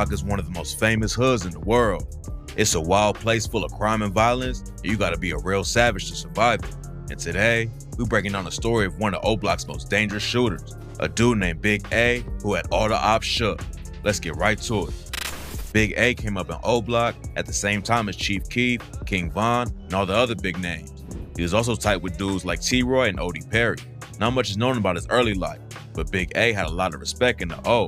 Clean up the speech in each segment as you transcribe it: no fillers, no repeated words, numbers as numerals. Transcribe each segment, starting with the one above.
Block is one of the most famous hoods in the world. It's a wild place full of crime and violence, and you gotta be a real savage to survive it. And today, we're breaking down the story of one of O Block's most dangerous shooters, a dude named Big A who had all the ops shook. Let's get right to it. Big A came up in O Block at the same time as Chief Keef, King Von, and all the other big names. He was also tight with dudes like T-Roy and O.D. Perry. Not much is known about his early life, but Big A had a lot of respect in the O,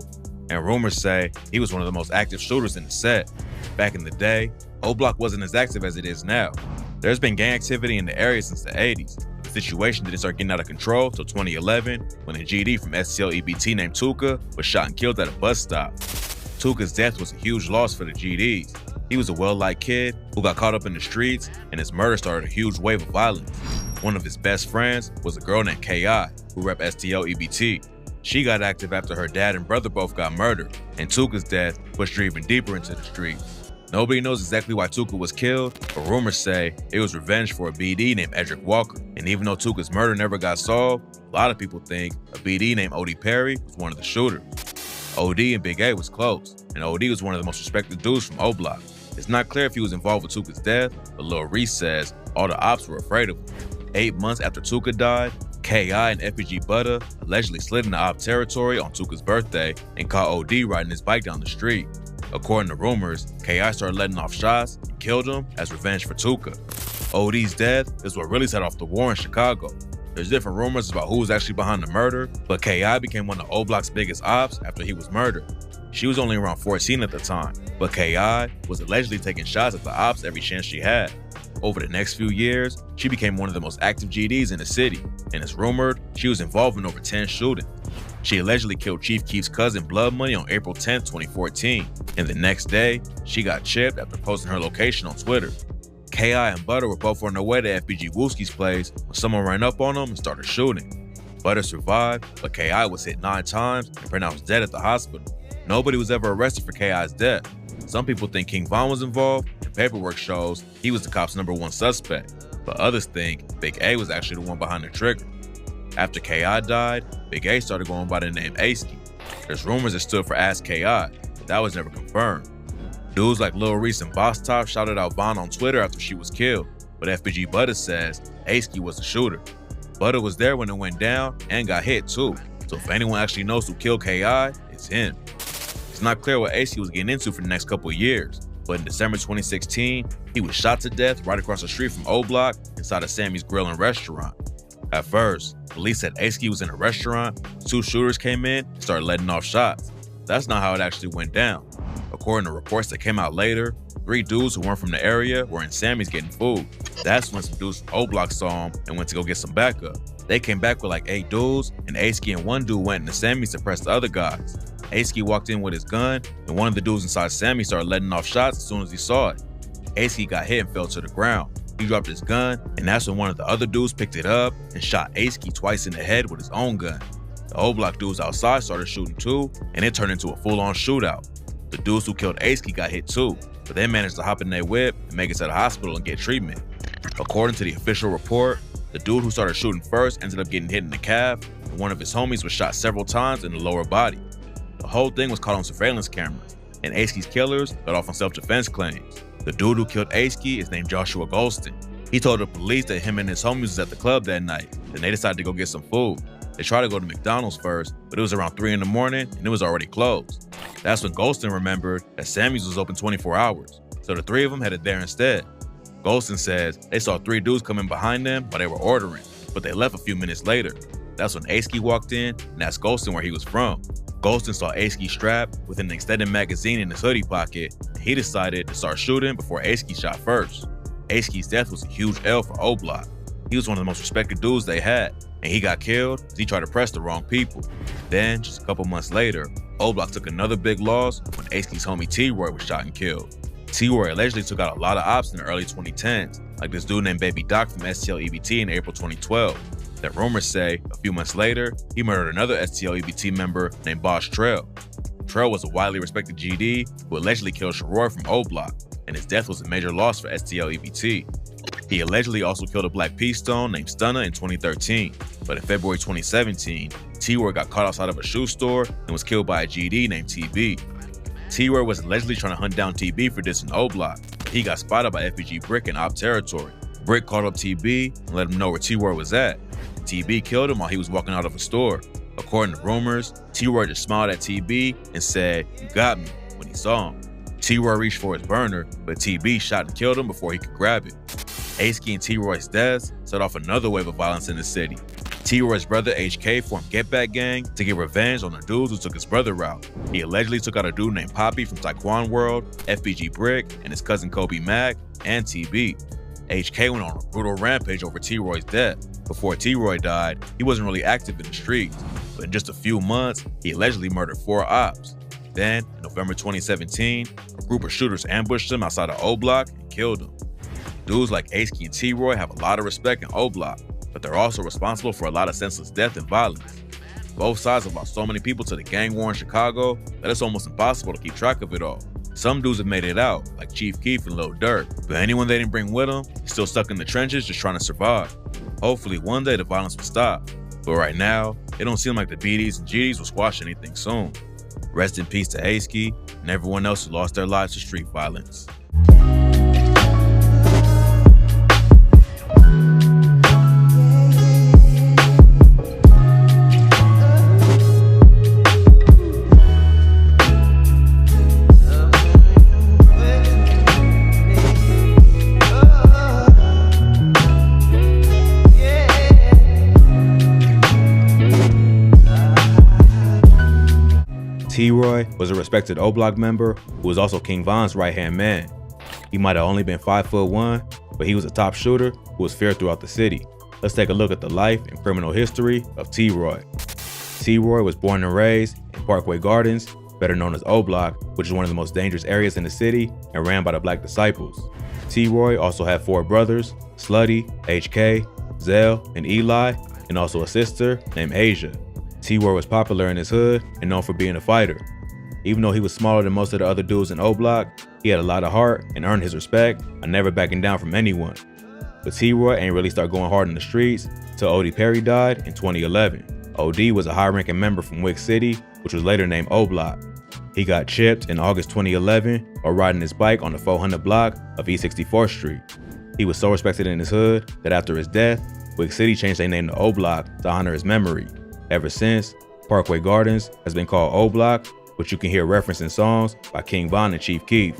and rumors say he was one of the most active shooters in the set. Back in the day, O Block wasn't as active as it is now. There's been gang activity in the area since the 80s. The situation didn't start getting out of control till 2011 when a GD from STL EBT named Tuka was shot and killed at a bus stop. Tuka's death was a huge loss for the GDs. He was a well-liked kid who got caught up in the streets, and his murder started a huge wave of violence. One of his best friends was a girl named K.I., who rep STL EBT. She got active after her dad and brother both got murdered, and Tuka's death pushed her even deeper into the streets. Nobody knows exactly why Tuka was killed, but rumors say it was revenge for a BD named Edric Walker. And even though Tuka's murder never got solved, a lot of people think a BD named O.D. Perry was one of the shooters. O.D. and Big A was close, and O.D. was one of the most respected dudes from O Block. It's not clear if he was involved with Tuka's death, but Lil Reese says all the ops were afraid of him. 8 months after Tuka died, K.I. and FPG Butter allegedly slid into op territory on Tuka's birthday and caught O.D. riding his bike down the street. According to rumors, K.I. started letting off shots and killed him as revenge for Tuka. O.D.'s death is what really set off the war in Chicago. There's different rumors about who was actually behind the murder, but K.I. became one of O Block's biggest ops after he was murdered. She was only around 14 at the time, but K.I. was allegedly taking shots at the ops every chance she had. Over the next few years, she became one of the most active GDs in the city, and it's rumored she was involved in over 10 shootings. She allegedly killed Chief Keef's cousin Blood Money on April 10, 2014, and the next day, she got chipped after posting her location on Twitter. K.I. and Butter were both on their way to FBG Wooski's place when someone ran up on them and started shooting. Butter survived, but K.I. was hit 9 times and pronounced dead at the hospital. Nobody was ever arrested for K.I.'s death. Some people think King Von was involved, and paperwork shows he was the cops' #1 suspect, but others think Big A was actually the one behind the trigger. After K.I. died, Big A started going by the name Aski. There's rumors it stood for Ask K.I., but that was never confirmed. Dudes like Lil Reese and Boss Top shouted out Von on Twitter after she was killed, but FBG Butter says Aski was the shooter. Butter was there when it went down and got hit too, so if anyone actually knows who killed K.I., it's him. It's not clear what Aski was getting into for the next couple of years, but in December 2016, he was shot to death right across the street from O Block inside of Sammy's Grill and Restaurant. At first, police said Aski was in a restaurant, 2 shooters came in and started letting off shots. That's not how it actually went down. According to reports that came out later, 3 dudes who weren't from the area were in Sammy's getting food. That's when some dudes from O Block saw him and went to go get some backup. They came back with like 8 dudes, and Aski and one dude went into Sammy's to press the other guys. Aski walked in with his gun, and one of the dudes inside Sammy started letting off shots as soon as he saw it. Aski got hit and fell to the ground. He dropped his gun, and that's when one of the other dudes picked it up and shot Aski twice in the head with his own gun. The O Block dudes outside started shooting too, and it turned into a full-on shootout. The dudes who killed Aski got hit too, but they managed to hop in their whip and make it to the hospital and get treatment. According to the official report, the dude who started shooting first ended up getting hit in the calf, and one of his homies was shot several times in the lower body. The whole thing was caught on surveillance cameras, and Aski's killers got off on self-defense claims. The dude who killed Aski is named Joshua Golston. He told the police that him and his homies was at the club that night, then they decided to go get some food. They tried to go to McDonald's first, but it was around 3 in the morning and it was already closed. That's when Golston remembered that Sammy's was open 24 hours, so the 3 of them headed there instead. Golston says they saw 3 dudes coming behind them while they were ordering, but they left a few minutes later. That's when Aski walked in and asked Golston where he was from. Golston saw Aski strapped with an extended magazine in his hoodie pocket, and he decided to start shooting before Aski shot first. Aski's death was a huge L for O Block. He was one of the most respected dudes they had, and he got killed because he tried to press the wrong people. Then, just a couple months later, O Block took another big loss when Aski's homie T-Roy was shot and killed. T-Roy allegedly took out a lot of ops in the early 2010s, like this dude named Baby Doc from STL EBT in April 2012. That rumors say, a few months later, he murdered another STL EBT member named Boss Trail. Trail was a widely respected GD who allegedly killed Sharroy from O Block, and his death was a major loss for STL EBT. He allegedly also killed a Black P Stone named Stunner in 2013, but in February 2017, T-Roy got caught outside of a shoe store and was killed by a GD named TB. T-Roy was allegedly trying to hunt down TB for dissing O-Block. He got spotted by FBG Brick in op territory. Brick called up TB and let him know where T-Roy was at. TB killed him while he was walking out of a store. According to rumors, T-Roy just smiled at TB and said, "You got me," when he saw him. T-Roy reached for his burner, but TB shot and killed him before he could grab it. Askey and T-Roy's deaths set off another wave of violence in the city. T-Roy's brother HK formed Get Back Gang to get revenge on the dudes who took his brother out. He allegedly took out a dude named Poppy from Taekwon World, FBG Brick, and his cousin Kobe Mack, and TB. HK went on a brutal rampage over T-Roy's death. Before T-Roy died, he wasn't really active in the streets, but in just a few months, he allegedly murdered 4 ops. Then, in November 2017, a group of shooters ambushed him outside of O-Block and killed him. Dudes like Askey and T-Roy have a lot of respect in O-Block, but they're also responsible for a lot of senseless death and violence. Both sides have lost so many people to the gang war in Chicago that it's almost impossible to keep track of it all. Some dudes have made it out, like Chief Keef and Lil Durk, but anyone they didn't bring with them is still stuck in the trenches just trying to survive. Hopefully one day the violence will stop, but right now, it don't seem like the BDs and GDs will squash anything soon. Rest in peace to Askey and everyone else who lost their lives to street violence. T-Roy was a respected O-Block member who was also King Von's right-hand man. He might have only been 5'1", but he was a top shooter who was feared throughout the city. Let's take a look at the life and criminal history of T-Roy. T-Roy was born and raised in Parkway Gardens, better known as O-Block, which is one of the most dangerous areas in the city and ran by the Black Disciples. T-Roy also had 4 brothers, Slutty, HK, Zell, and Eli, and also a sister named Asia. T-Roy was popular in his hood and known for being a fighter. Even though he was smaller than most of the other dudes in O-Block, he had a lot of heart and earned his respect and never backing down from anyone. But T-Roy ain't really start going hard in the streets till O.D. Perry died in 2011. O.D. was a high-ranking member from Wick City, which was later named O-Block. He got chipped in August 2011 while riding his bike on the 400 block of East 64th Street. He was so respected in his hood that after his death, Wick City changed their name to O-Block to honor his memory. Ever since, Parkway Gardens has been called O-Block, which you can hear referenced in songs by King Von and Chief Keef.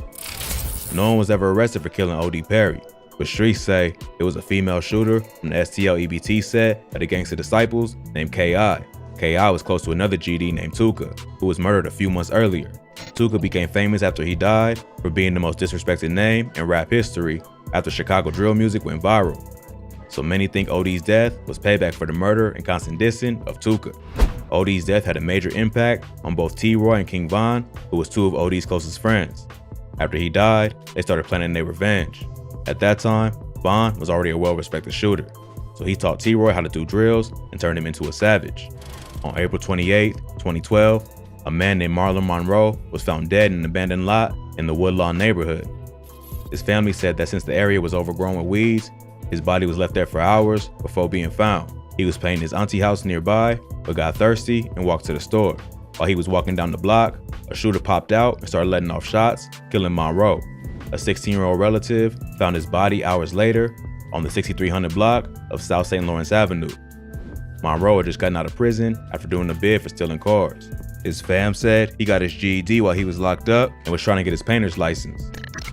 No one was ever arrested for killing O.D. Perry, but streets say it was a female shooter from the STL EBT set of the Gangsta Disciples named K.I. K.I. was close to another GD named Tuka, who was murdered a few months earlier. Tuka became famous after he died for being the most disrespected name in rap history after Chicago drill music went viral. So many think O.D.'s death was payback for the murder and constant dissing of Tuka. O.D.'s death had a major impact on both T-Roy and King Von, who was 2 of O.D.'s closest friends. After he died, they started planning their revenge. At that time, Von was already a well-respected shooter, so he taught T-Roy how to do drills and turned him into a savage. On April 28, 2012, a man named Marlon Monroe was found dead in an abandoned lot in the Woodlawn neighborhood. His family said that since the area was overgrown with weeds, his body was left there for hours before being found. He was painting his auntie house nearby, but got thirsty and walked to the store. While he was walking down the block, a shooter popped out and started letting off shots, killing Monroe. A 16-year-old relative found his body hours later on the 6300 block of South St. Lawrence Avenue. Monroe had just gotten out of prison after doing a bid for stealing cars. His fam said he got his GED while he was locked up and was trying to get his painter's license.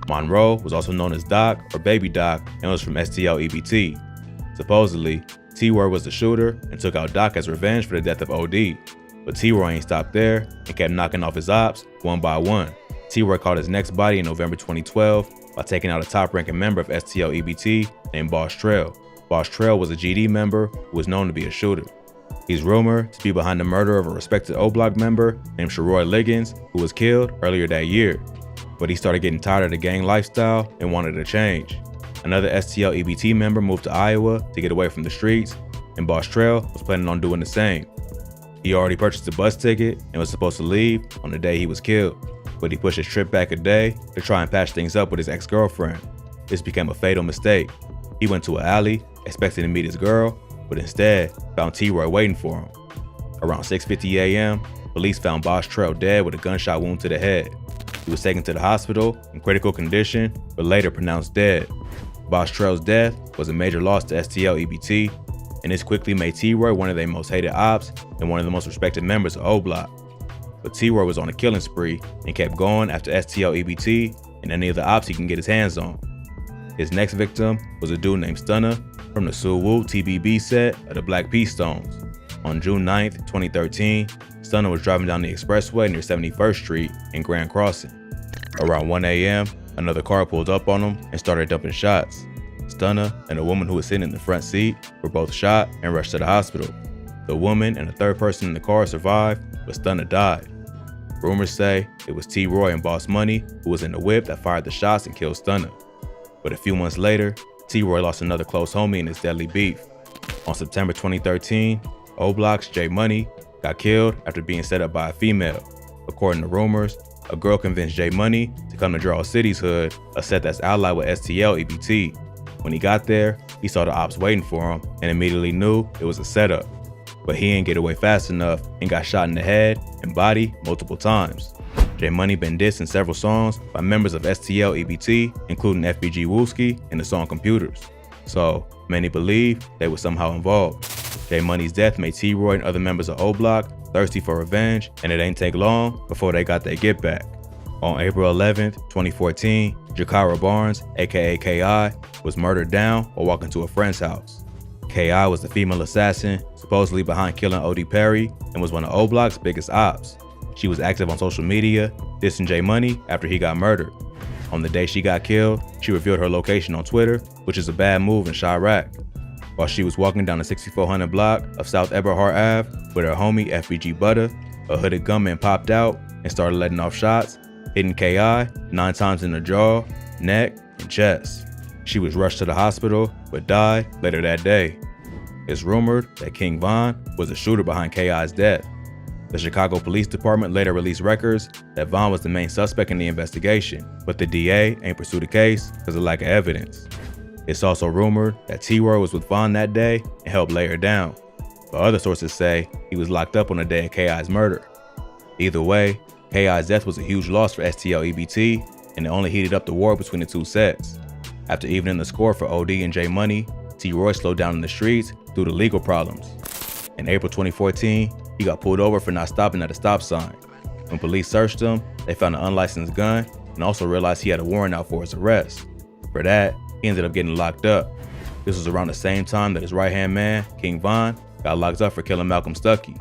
Monroe was also known as Doc or Baby Doc and was from STL EBT. Supposedly, T-Roy was the shooter and took out Doc as revenge for the death of O.D. But T-Roy ain't stopped there and kept knocking off his ops one by one. T-Roy caught his next body in November 2012 by taking out a top-ranking member of STL EBT named Boss Trail. Boss Trail was a GD member who was known to be a shooter. He's rumored to be behind the murder of a respected O-Block member named Sharoy Liggins, who was killed earlier that year. But he started getting tired of the gang lifestyle and wanted a change. Another STL EBT member moved to Iowa to get away from the streets, and Boss Trail was planning on doing the same. He already purchased a bus ticket and was supposed to leave on the day he was killed, but he pushed his trip back a day to try and patch things up with his ex-girlfriend. This became a fatal mistake. He went to an alley, expecting to meet his girl, but instead found T-Roy waiting for him. Around 6:50 a.m., police found Boss Trail dead with a gunshot wound to the head. He was taken to the hospital in critical condition, but later pronounced dead. Boss Trell's death was a major loss to STL EBT, and this quickly made T-Roy one of their most hated ops and one of the most respected members of O Block. But T-Roy was on a killing spree and kept going after STL EBT and any of the ops he can get his hands on. His next victim was a dude named Stunner from the Suwoo TBB set of the Black Peace Stones. On June 9th, 2013, Stunner was driving down the expressway near 71st Street in Grand Crossing. Around 1 a.m., another car pulled up on him and started dumping shots. Stunner and a woman who was sitting in the front seat were both shot and rushed to the hospital. The woman and a third person in the car survived, but Stunner died. Rumors say it was T-Roy and Boss Money who was in the whip that fired the shots and killed Stunner. But a few months later, T-Roy lost another close homie in his deadly beef. On September 2013, O Block's J Money got killed after being set up by a female. According to rumors, a girl convinced J Money to come to Draw City's hood, a set that's allied with STL EBT. When he got there, he saw the ops waiting for him and immediately knew it was a setup. But he didn't get away fast enough and got shot in the head and body multiple times. J Money been dissed in several songs by members of STL EBT, including FBG Wooski in the song Computers. So many believe they were somehow involved. J Money's death made T-Roy and other members of O Block thirsty for revenge, and it ain't take long before they got their get back. On April 11th, 2014, Jakara Barnes, aka K.I., was murdered down while walking to a friend's house. K.I. was the female assassin supposedly behind killing O.D. Perry and was one of O Block's biggest ops. She was active on social media, dissing J Money after he got murdered. On the day she got killed, she revealed her location on Twitter, which is a bad move in Chirac. While she was walking down the 6400 block of South Eberhard Ave with her homie FBG Butter, a hooded gunman popped out and started letting off shots, hitting K.I. 9 times in the jaw, neck, and chest. She was rushed to the hospital, but died later that day. It's rumored that King Von was the shooter behind K.I.'s death. The Chicago Police Department later released records that Von was the main suspect in the investigation, but the DA ain't pursued the case because of lack of evidence. It's also rumored that T-Roy was with Von that day and helped lay her down, but other sources say he was locked up on the day of K.I.'s murder. Either way, K.I.'s death was a huge loss for STL EBT, and it only heated up the war between the two sets. After evening the score for OD and J Money, T-Roy slowed down in the streets due to legal problems. In April 2014, he got pulled over for not stopping at a stop sign. When police searched him, they found an unlicensed gun and also realized he had a warrant out for his arrest. For that, he ended up getting locked up. This was around the same time that his right-hand man, King Von, got locked up for killing Malcolm Stuckey.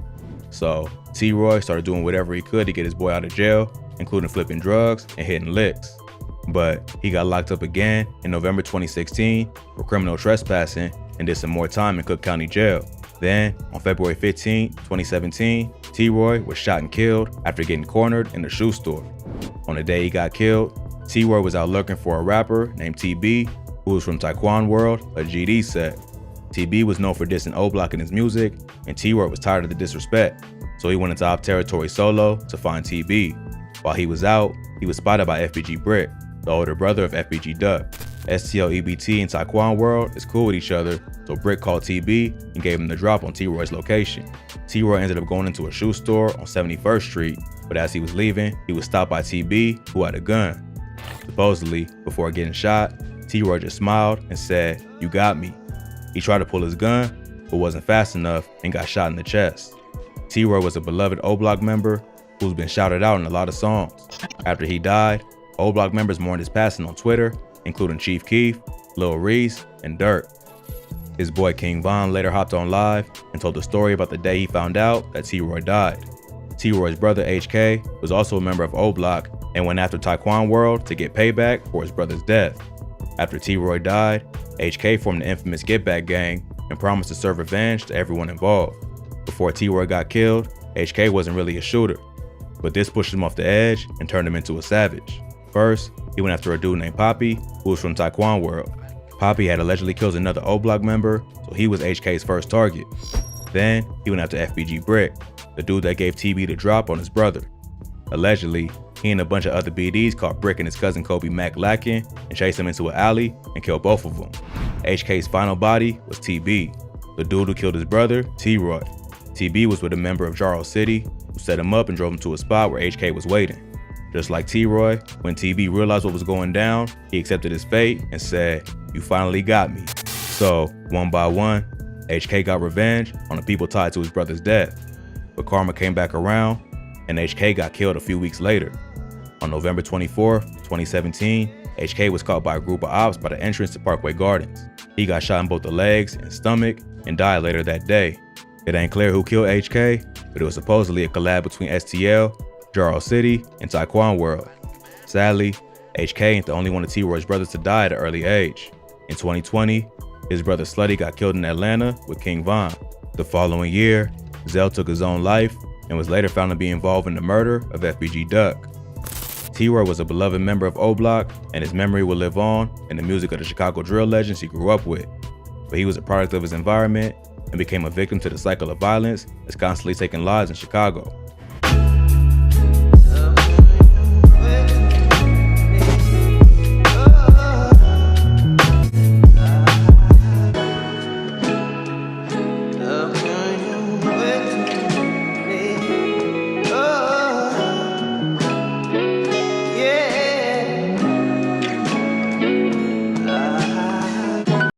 So T-Roy started doing whatever he could to get his boy out of jail, including flipping drugs and hitting licks. But he got locked up again in November 2016 for criminal trespassing and did some more time in Cook County Jail. Then, on February 15, 2017, T-Roy was shot and killed after getting cornered in a shoe store. On the day he got killed, T-Roy was out looking for a rapper named TB, who was from Taekwon World, a GD set. TB was known for dissing O Block in his music, and T-Roy was tired of the disrespect, so he went into op territory solo to find TB. While he was out, he was spotted by FBG Brick, the older brother of FBG Duck. STL EBT and Taekwon World is cool with each other, so Brick called TB and gave him the drop on T-Roy's location. T-Roy ended up going into a shoe store on 71st Street, but as he was leaving, he was stopped by TB, who had a gun. Supposedly, before getting shot, T-Roy just smiled and said, "You got me." He tried to pull his gun, but wasn't fast enough and got shot in the chest. T-Roy was a beloved O Block member who's been shouted out in a lot of songs. After he died, O Block members mourned his passing on Twitter, including Chief Keef, Lil Reese, and Dirk. His boy King Von later hopped on live and told the story about the day he found out that T-Roy died. T-Roy's brother HK was also a member of O Block and went after Taekwon World to get payback for his brother's death. After T-Roy died, HK formed the infamous Get Back gang and promised to serve revenge to everyone involved. Before T-Roy got killed, HK wasn't really a shooter, but this pushed him off the edge and turned him into a savage. First, he went after a dude named Poppy, who was from Taekwon World. Poppy had allegedly killed another O Block member, so he was HK's first target. Then, he went after FBG Brick, the dude that gave TB the drop on his brother. Allegedly, he and a bunch of other BDs caught Brick and his cousin Kobe Mack lacking and chased him into an alley and killed both of them. HK's final body was TB, the dude who killed his brother, T-Roy. TB was with a member of Jarl City who set him up and drove him to a spot where HK was waiting. Just like T-Roy, when TB realized what was going down, he accepted his fate and said, "You finally got me." So, one by one, HK got revenge on the people tied to his brother's death. But karma came back around, and HK got killed a few weeks later. On November 24, 2017, HK was caught by a group of ops by the entrance to Parkway Gardens. He got shot in both the legs and stomach and died later that day. It ain't clear who killed HK, but it was supposedly a collab between STL, Jarl City, and Taekwon World. Sadly, HK ain't the only one of T-Roy's brothers to die at an early age. In 2020, his brother Slutty got killed in Atlanta with King Von. The following year, Zell took his own life and was later found to be involved in the murder of FBG Duck. T-Roy was a beloved member of O-Block, and his memory will live on in the music of the Chicago drill legends he grew up with. But he was a product of his environment and became a victim to the cycle of violence that's constantly taking lives in Chicago.